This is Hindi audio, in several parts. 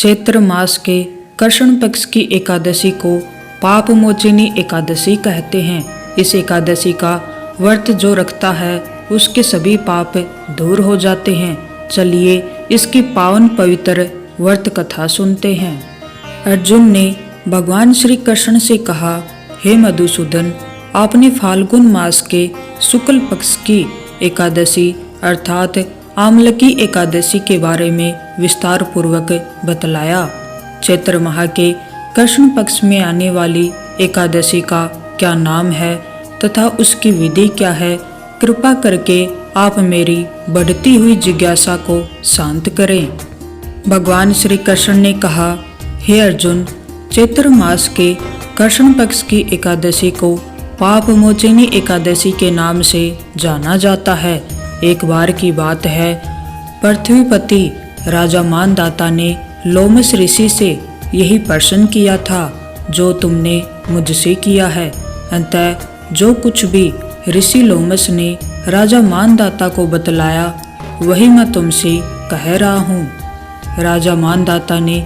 चैत्र मास के कृष्ण पक्ष की एकादशी को पाप मोचिनी एकादशी कहते हैं। इस एकादशी का व्रत जो रखता है उसके सभी पाप दूर हो जाते हैं। चलिए इसकी पावन पवित्र व्रत कथा सुनते हैं। अर्जुन ने भगवान श्री कृष्ण से कहा, हे मधुसूदन, आपने फाल्गुन मास के शुक्ल पक्ष की एकादशी अर्थात आमलकी एकादशी के बारे में विस्तार पूर्वक बतलाया। चैत्र माह के कृष्ण पक्ष में आने वाली एकादशी का क्या नाम है तथा उसकी विधि क्या है, कृपा करके आप मेरी बढ़ती हुई जिज्ञासा को शांत करें। भगवान श्री कृष्ण ने कहा, हे अर्जुन, चैत्र मास के कृष्ण पक्ष की एकादशी को पाप मोचिनी एकादशी के नाम से जाना जाता है। एक बार की बात है, पृथ्वीपति राजा मानदाता ने लोमस ऋषि से यही प्रश्न किया था जो तुमने मुझसे किया है। अतः जो कुछ भी ऋषि लोमस ने राजा मानदाता को बतलाया वही मैं तुमसे कह रहा हूँ। राजा मानदाता ने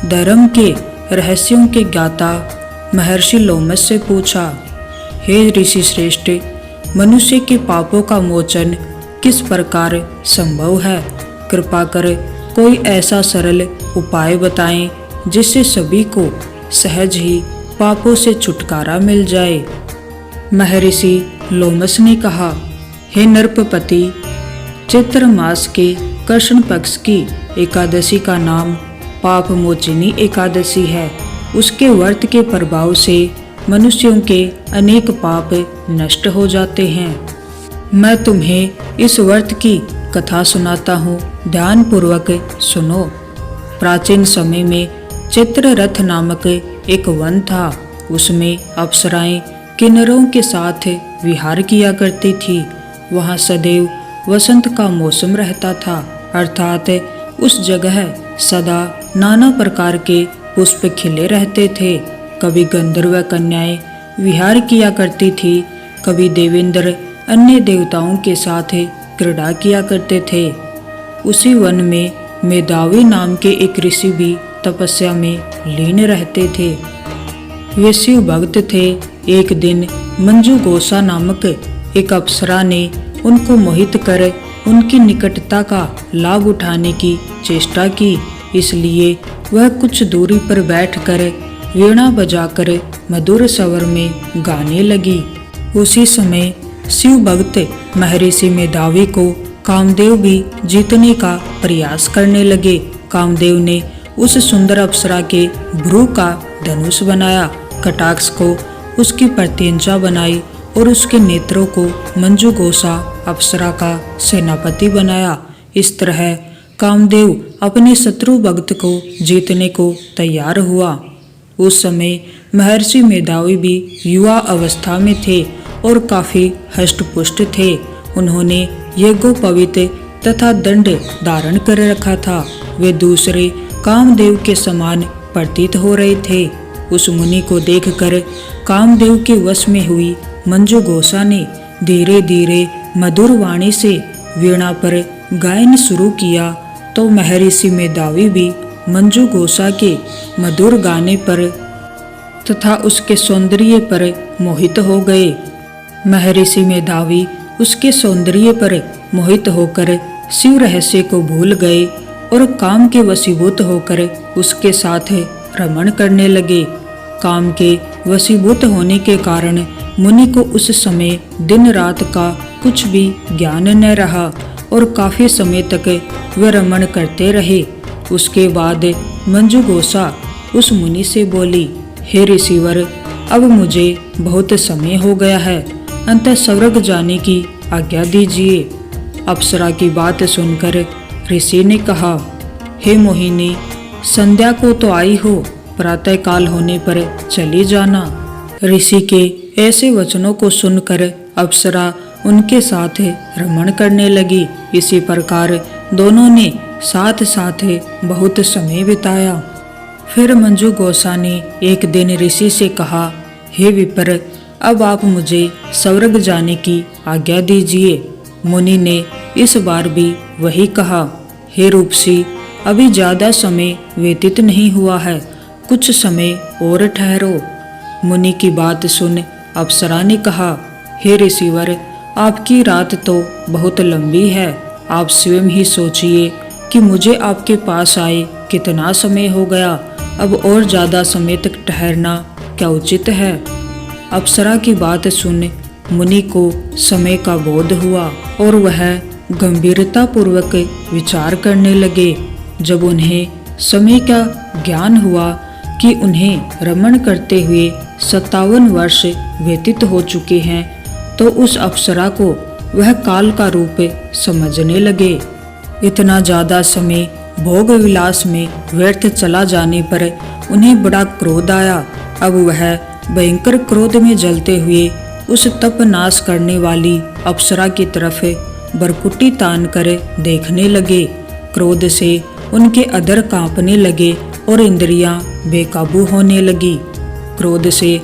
धर्म के रहस्यों के ज्ञाता महर्षि लोमस से पूछा, हे ऋषि श्रेष्ठ, मनुष्य के पापों का मोचन किस प्रकार संभव है? कृपा कर कोई ऐसा सरल उपाय बताएं जिससे सभी को सहज ही पापों से छुटकारा मिल जाए। महर्षि लोमस ने कहा, हे नृपपति, चैत्र मास के कृष्ण पक्ष की एकादशी का नाम पाप मोचिनी एकादशी है। उसके व्रत के प्रभाव से मनुष्यों के अनेक पाप नष्ट हो जाते हैं। मैं तुम्हें इस व्रत की कथा सुनाता हूँ, ध्यान पूर्वक सुनो। प्राचीन समय में चित्र रथ नामक एक वन था। उसमें अप्सराएं किन्नरों के साथ विहार किया करती थी। वहाँ सदैव वसंत का मौसम रहता था, अर्थात उस जगह सदा नाना प्रकार के पुष्प खिले रहते थे। कभी गंधर्व कन्याएं विहार किया करती थी, कभी देवेंद्र अन्य देवताओं के साथ क्रीड़ा किया करते थे। उसी वन में मेधावी नाम के एक ऋषि भी तपस्या में लीन रहते थे। वे शिव भक्त थे। एक दिन मंजू गोसा नामक एक अप्सरा ने उनको मोहित कर उनकी निकटता का लाभ उठाने की चेष्टा की। इसलिए वह कुछ दूरी पर बैठकर वीणा बजाकर मधुर स्वर में गाने लगी। उसी समय शिव भक्त महर्षि मेधावी को कामदेव भी जीतने का प्रयास करने लगे। कामदेव ने उस सुंदर अप्सरा के भ्रू का धनुष बनाया, कटाक्ष को उसकी प्रत्यंचा बनाई और उसके नेत्रों को मंजू गोसा अप्सरा का सेनापति बनाया। इस तरह कामदेव अपने शत्रु भक्त को जीतने को तैयार हुआ। उस समय महर्षि मेधावी भी युवा अवस्था में थे और काफी हष्टपुष्ट थे। उन्होंने यज्ञोपवीत तथा दंड धारण कर रखा था। वे दूसरे कामदेव के समान प्रतीत हो रहे थे। उस मुनि को देखकर कामदेव के वश में हुई मंजू गोसा ने धीरे धीरे मधुर वाणी से वीणा पर गायन शुरू किया तो महर्षि मेधावी भी मंजू गोसा के मधुर गाने पर तथा उसके सौंदर्य पर मोहित हो गए। महर्षि मेधावी उसके सौंदर्य पर मोहित होकर शिव रहस्य को भूल गए और काम के वशीभूत होकर उसके साथ रमण करने लगे। काम के वशीभूत होने के कारण मुनि को उस समय दिन रात का कुछ भी ज्ञान न रहा और काफी समय तक वे रमण करते रहे। उसके बाद मंजू गोसा उस मुनि से बोली, हे ऋषिवर, अब मुझे बहुत समय हो गया है, अंतः स्वर्ग जाने की आज्ञा दीजिए। अप्सरा की बात सुनकर ऋषि ने कहा, हे मोहिनी, संध्या को तो आई हो, प्रातः काल होने पर चली जाना। ऋषि के ऐसे वचनों को सुनकर अप्सरा उनके साथ रमण करने लगी। इसी प्रकार दोनों ने साथ साथ बहुत समय बिताया। फिर मंजू गोसा ने एक दिन ऋषि से कहा, हे विप्र, अब आप मुझे स्वर्ग जाने की आज्ञा दीजिए। मुनि ने इस बार भी वही कहा, हे रूपसी, अभी ज्यादा समय व्यतीत नहीं हुआ है, कुछ समय और ठहरो। मुनि की बात सुन अप्सरा ने कहा, हे ऋषिवर, आपकी रात तो बहुत लंबी है। आप स्वयं ही सोचिए कि मुझे आपके पास आए कितना समय हो गया। अब और ज्यादा समय तक ठहरना क्या उचित है? अप्सरा की बात सुन मुनि को समय का बोध हुआ और वह गंभीरता पूर्वक विचार करने लगे। जब उन्हें समय का ज्ञान हुआ कि उन्हें रमण करते हुए 57 वर्ष व्यतीत हो चुके हैं, तो उस अप्सरा को वह काल का रूप समझने लगे। इतना ज्यादा समय भोग विलास में व्यर्थ चला जाने पर उन्हें बड़ा क्रोध आया। अब वह भयंकर क्रोध में जलते हुए उस तप नाश करने वाली अप्सरा की तरफ बरकुटी तान कर देखने लगे। क्रोध से उनके अधर कांपने लगे और इंद्रियां बेकाबू होने लगी। क्रोध से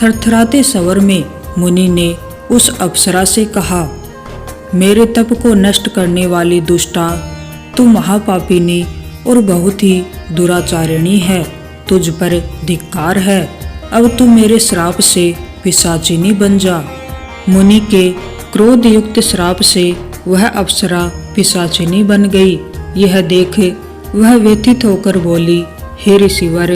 थरथराते स्वर में मुनि ने उस अप्सरा से कहा, मेरे तप को नष्ट करने वाली दुष्टा, तू महापापिनी और बहुत ही दुराचारिणी है। तुझ पर धिक्कार है। अब तू मेरे श्राप से पिशाचिनी बन जा। मुनि के क्रोध युक्त श्राप से वह अप्सरा पिशाचिनी बन गई। यह देख वह व्यथित होकर बोली, हे ऋषिवर,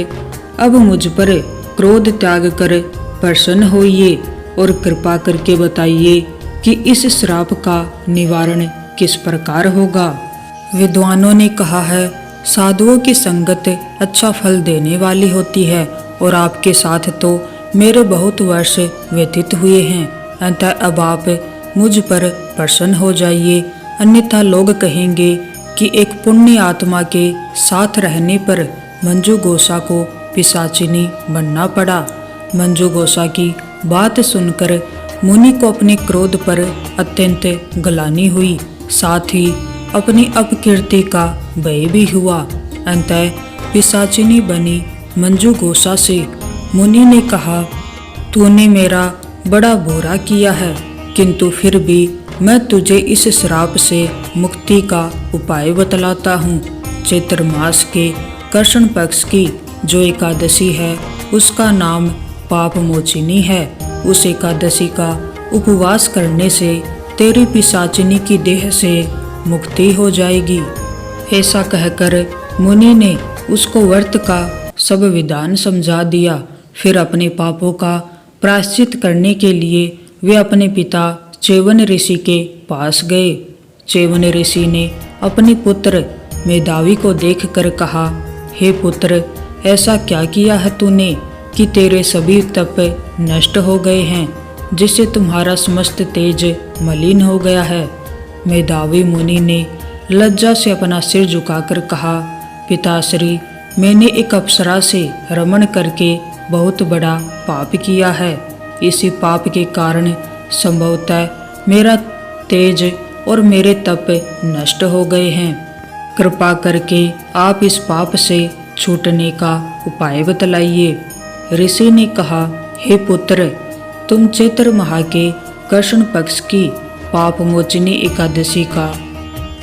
अब मुझ पर क्रोध त्याग कर प्रसन्न होइए और कृपा करके बताइए कि इस श्राप का निवारण किस प्रकार होगा। विद्वानों ने कहा है, साधुओं की संगत अच्छा फल देने वाली होती है और आपके साथ तो मेरे बहुत वर्ष व्यतीत हुए हैं। अतः अब आप मुझ पर प्रसन्न हो जाइए, अन्यथा लोग कहेंगे कि एक पुण्य आत्मा के साथ रहने पर मंजू गोसा को पिशाचिनी बनना पड़ा। मंजू गोसा की बात सुनकर मुनि को अपने क्रोध पर अत्यंत ग्लानि हुई, साथ ही अपनी अपकीर्ति का भय भी हुआ। अंतः पिशाचिनी बनी मंजू गोसा से मुनि ने कहा, तूने मेरा बड़ा बुरा किया है, किंतु फिर भी मैं तुझे इस श्राप से मुक्ति का उपाय बतलाता हूँ। चैत्र मास के कृष्ण पक्ष की जो एकादशी है उसका नाम पाप मोचिनी है। उस एकादशी का उपवास करने से तेरी पिशाचिनी की देह से मुक्ति हो जाएगी। ऐसा कहकर मुनि ने उसको व्रत का सब विधान समझा दिया। फिर अपने पापों का प्रायश्चित करने के लिए वे अपने पिता च्यवन ऋषि के पास गए। च्यवन ऋषि ने अपने पुत्र मेधावी को देखकर कहा, हे पुत्र, ऐसा क्या किया है तूने कि तेरे सभी तप नष्ट हो गए हैं, जिससे तुम्हारा समस्त तेज मलिन हो गया है। मेधावी मुनि ने लज्जा से अपना सिर झुकाकर कहा, पिताश्री, मैंने एक अप्सरा से रमण करके बहुत बड़ा पाप किया है। इसी पाप के कारण संभवतः मेरा तेज और मेरे तप नष्ट हो गए हैं। कृपा करके आप इस पाप से छूटने का उपाय बतलाइए। ऋषि ने कहा, हे पुत्र, तुम चैत्र माह के कृष्ण पक्ष की पाप मोचनी एकादशी का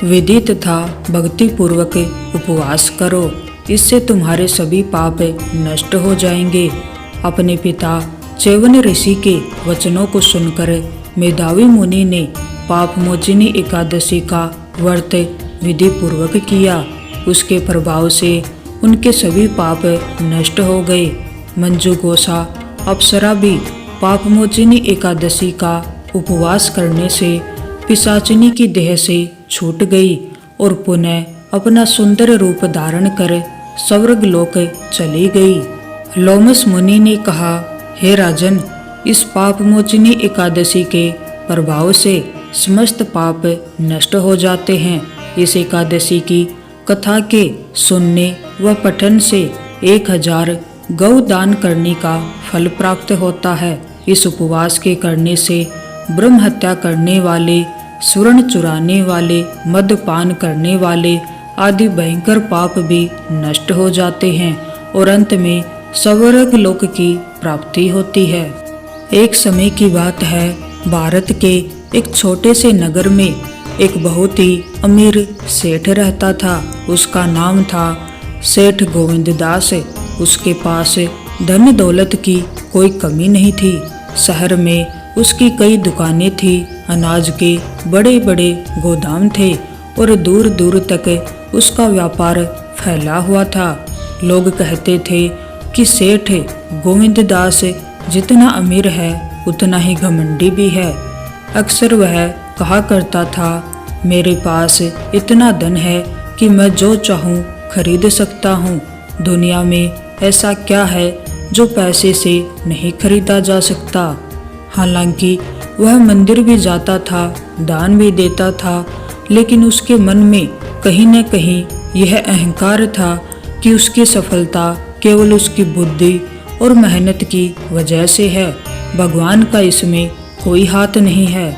विधि तथा भक्ति पूर्वक उपवास करो, इससे तुम्हारे सभी पाप नष्ट हो जाएंगे। अपने पिता च्यवन ऋषि के वचनों को सुनकर मेधावी मुनि ने पाप मोचनी एकादशी का व्रत विधि पूर्वक किया। उसके प्रभाव से उनके सभी पाप नष्ट हो गए। मंजू गोसा अप्सरा भी पाप मोचनी एकादशी का उपवास करने से पिशाचिनी की देह से छूट गई और पुनः अपना सुंदर रूप धारण कर स्वर्ग लोक चली गई। लोमस मुनि ने कहा, हे राजन, इस पाप मोचनी एकादशी के प्रभाव से समस्त पाप नष्ट हो जाते हैं। इस एकादशी की कथा के सुनने व पठन से 1000 गौ दान करने का फल प्राप्त होता है। इस उपवास के करने से ब्रह्म हत्या करने वाले, स्वर्ण चुराने वाले, मद्यपान करने वाले आदि भयंकर पाप भी नष्ट हो जाते हैं और अंत में स्वर्ग लोक की प्राप्ति होती है। एक समय की बात है, भारत के एक छोटे से नगर में एक बहुत ही अमीर सेठ रहता था। उसका नाम था सेठ गोविंददास। उसके पास धन दौलत की कोई कमी नहीं थी। शहर में उसकी कई दुकानें थी, अनाज के बड़े बड़े गोदाम थे और दूर दूर तक उसका व्यापार फैला हुआ था। लोग कहते थे कि सेठ गोविंददास जितना अमीर है उतना ही घमंडी भी है। अक्सर वह कहा करता था, मेरे पास इतना धन है कि मैं जो चाहूँ खरीद सकता हूँ। दुनिया में ऐसा क्या है जो पैसे से नहीं खरीदा जा सकता। हालांकि वह मंदिर भी जाता था, दान भी देता था, लेकिन उसके मन में कहीं न कहीं यह अहंकार था कि उसकी सफलता केवल उसकी बुद्धि और मेहनत की वजह से है। भगवान का इसमें कोई हाथ नहीं है।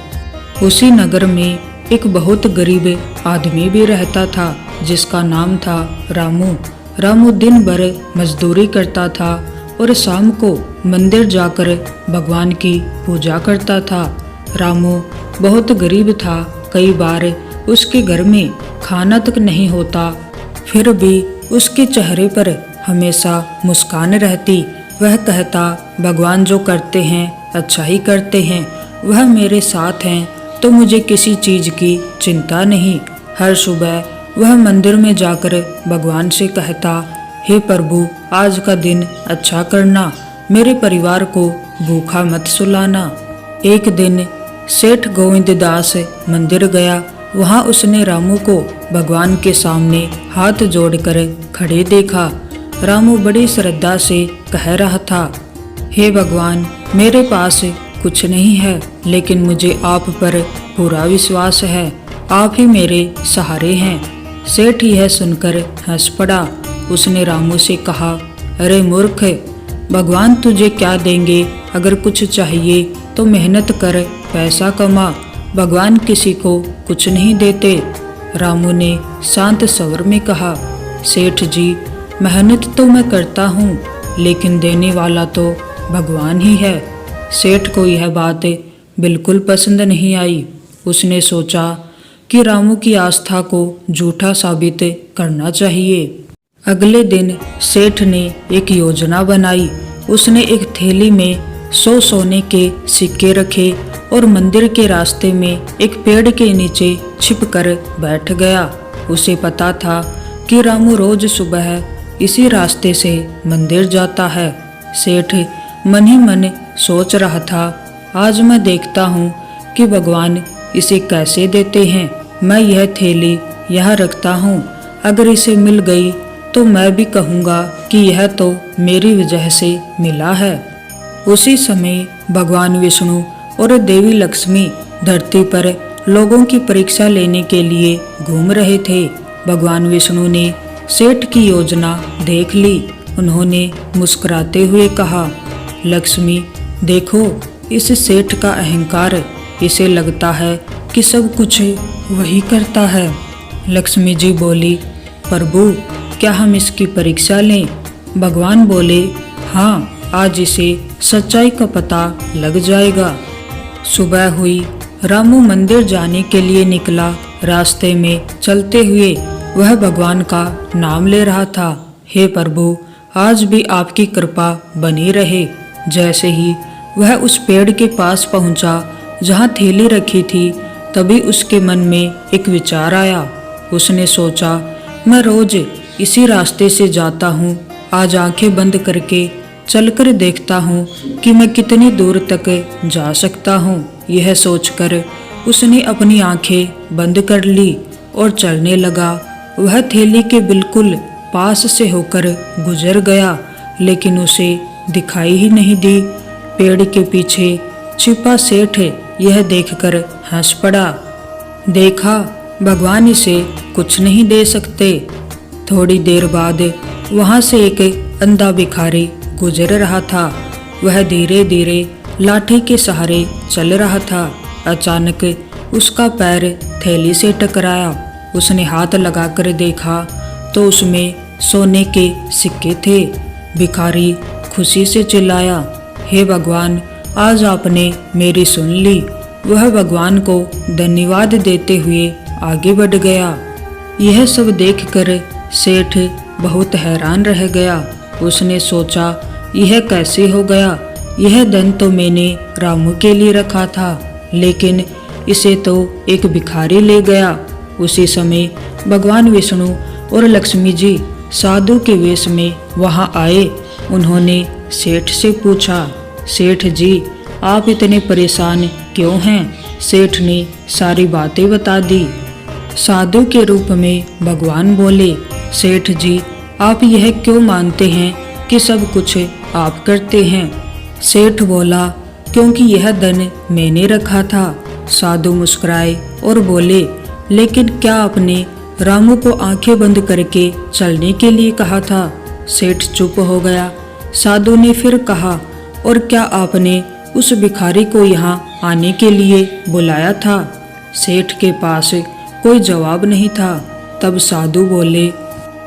उसी नगर में एक बहुत गरीब आदमी भी रहता था जिसका नाम था रामू। रामू दिन भर मजदूरी करता था और शाम को मंदिर जाकर भगवान की पूजा करता था। रामू बहुत गरीब था। कई बार उसके घर में खाना तक नहीं होता, फिर भी उसके चेहरे पर हमेशा मुस्कान रहती। वह कहता, भगवान जो करते हैं अच्छा ही करते हैं, वह मेरे साथ हैं तो मुझे किसी चीज़ की चिंता नहीं। हर सुबह वह मंदिर में जाकर भगवान से कहता, हे प्रभु, आज का दिन अच्छा करना, मेरे परिवार को भूखा मत सुलाना। एक दिन सेठ गोविंददास मंदिर गया। वहां उसने रामू को भगवान के सामने हाथ जोड़कर खड़े देखा। रामू बड़ी श्रद्धा से कह रहा था, हे भगवान, मेरे पास कुछ नहीं है, लेकिन मुझे आप पर पूरा विश्वास है। आप ही मेरे सहारे हैं। सेठ यह सुनकर हंस पड़ा। उसने रामू से कहा, अरे मूर्ख, भगवान तुझे क्या देंगे? अगर कुछ चाहिए तो मेहनत कर, पैसा कमा। भगवान किसी को कुछ नहीं देते। रामू ने शांत स्वर में कहा, सेठ जी, मेहनत तो मैं करता हूँ, लेकिन देने वाला तो भगवान ही है। सेठ को यह बात बिल्कुल पसंद नहीं आई। उसने सोचा कि रामू की आस्था को झूठा साबित करना चाहिए। अगले दिन सेठ ने एक योजना बनाई। उसने एक थैली में 100 सोने के सिक्के रखे और मंदिर के रास्ते में एक पेड़ के नीचे छिपकर बैठ गया। उसे पता था कि रामू रोज सुबह इसी रास्ते से मंदिर जाता है। सेठ मन ही मन सोच रहा था, आज मैं देखता हूँ कि भगवान इसे कैसे देते हैं। मैं यह थैली यहाँ रखता हूँ, अगर इसे मिल गई तो मैं भी कहूँगा कि यह तो मेरी वजह से मिला है। उसी समय भगवान विष्णु और देवी लक्ष्मी धरती पर लोगों की परीक्षा लेने के लिए घूम रहे थे। भगवान विष्णु ने सेठ की योजना देख ली। उन्होंने मुस्कुराते हुए कहा, लक्ष्मी, देखो इस सेठ का अहंकार, इसे लगता है कि सब कुछ वही करता है। लक्ष्मी जी बोली, प्रभु, क्या हम इसकी परीक्षा लें? भगवान बोले, हाँ, आज इसे सच्चाई का पता लग जाएगा। सुबह हुई। रामू मंदिर जाने के लिए निकला। रास्ते में चलते हुए वह भगवान का नाम ले रहा था, हे प्रभु, आज भी आपकी कृपा बनी रहे। जैसे ही वह उस पेड़ के पास पहुंचा जहां थैली रखी थी, तभी उसके मन में एक विचार आया। उसने सोचा, मैं रोज इसी रास्ते से जाता हूँ, आज आंखें बंद करके चलकर देखता हूँ कि मैं कितनी दूर तक जा सकता हूँ। यह सोचकर उसने अपनी आंखें बंद कर ली और चलने लगा। वह थैली के बिल्कुल पास से होकर गुजर गया, लेकिन उसे दिखाई ही नहीं दी। पेड़ के पीछे छिपा सेठ यह देखकर हंस पड़ा। देखा, भगवान इसे कुछ नहीं दे सकते। थोड़ी देर बाद वहां से एक अंधा भिखारी गुजर रहा था। वह धीरे धीरे लाठी के सहारे चल रहा था। अचानक उसका पैर थैली से टकराया। उसने हाथ लगाकर देखा तो उसमें सोने के सिक्के थे। भिखारी खुशी से चिल्लाया, हे भगवान, आज आपने मेरी सुन ली। वह भगवान को धन्यवाद देते हुए आगे बढ़ गया। यह सब देखकर सेठ बहुत हैरान रह गया। उसने सोचा, यह कैसे हो गया? यह धन तो मैंने रामू के लिए रखा था, लेकिन इसे तो एक भिखारी ले गया। उसी समय भगवान विष्णु और लक्ष्मी जी साधु के वेश में वहां आए। उन्होंने सेठ से पूछा, सेठ जी आप इतने परेशान क्यों हैं? सेठ ने सारी बातें बता दी। साधु के रूप में भगवान बोले, सेठ जी आप यह क्यों मानते हैं कि सब कुछ आप करते हैं? सेठ बोला, क्योंकि यह धन मैंने रखा था। साधु मुस्कुराए और बोले, लेकिन क्या आपने रामू को आंखें बंद करके चलने के लिए कहा था? सेठ चुप हो गया। साधु ने फिर कहा, और क्या आपने उस भिखारी को यहाँ आने के लिए बुलाया था? सेठ के पास कोई जवाब नहीं था। तब साधु बोले,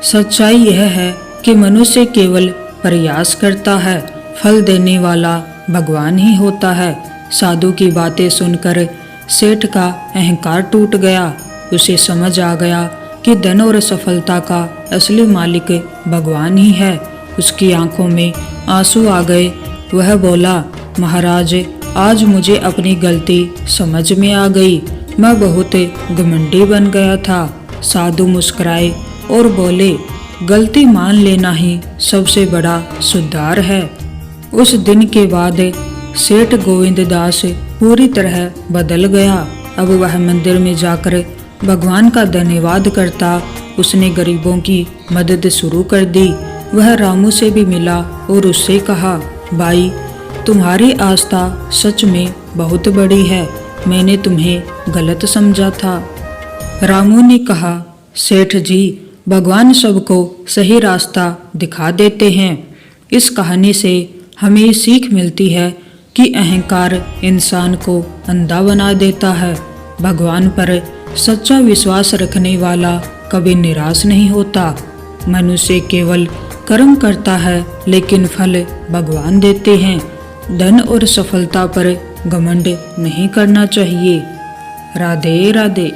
सच्चाई यह है कि मनुष्य केवल प्रयास करता है, फल देने वाला भगवान ही होता है। साधु की बातें सुनकर सेठ का अहंकार टूट गया। उसे समझ आ गया कि धन और सफलता का असली मालिक भगवान ही है। उसकी आंखों में आंसू आ गए। वह बोला, महाराज आज मुझे अपनी गलती समझ में आ गई। मैं बहुत घमंडी बन गया था। साधु मुस्कुराए और बोले, गलती मान लेना ही सबसे बड़ा सुधार है। उस दिन के बाद सेठ गोविंद दास पूरी तरह बदल गया। अब वह मंदिर में जाकर भगवान का धन्यवाद करता। उसने गरीबों की मदद शुरू कर दी। वह रामू से भी मिला और उससे कहा, भाई तुम्हारी आस्था सच में बहुत बड़ी है। मैंने तुम्हें गलत समझा था। रामू ने कहा, सेठ जी भगवान सबको सही रास्ता दिखा देते हैं। इस कहानी से हमें सीख मिलती है कि अहंकार इंसान को अंधा बना देता है। भगवान पर सच्चा विश्वास रखने वाला कभी निराश नहीं होता। मनुष्य केवल कर्म करता है, लेकिन फल भगवान देते हैं। धन और सफलता पर घमंड नहीं करना चाहिए। राधे राधे।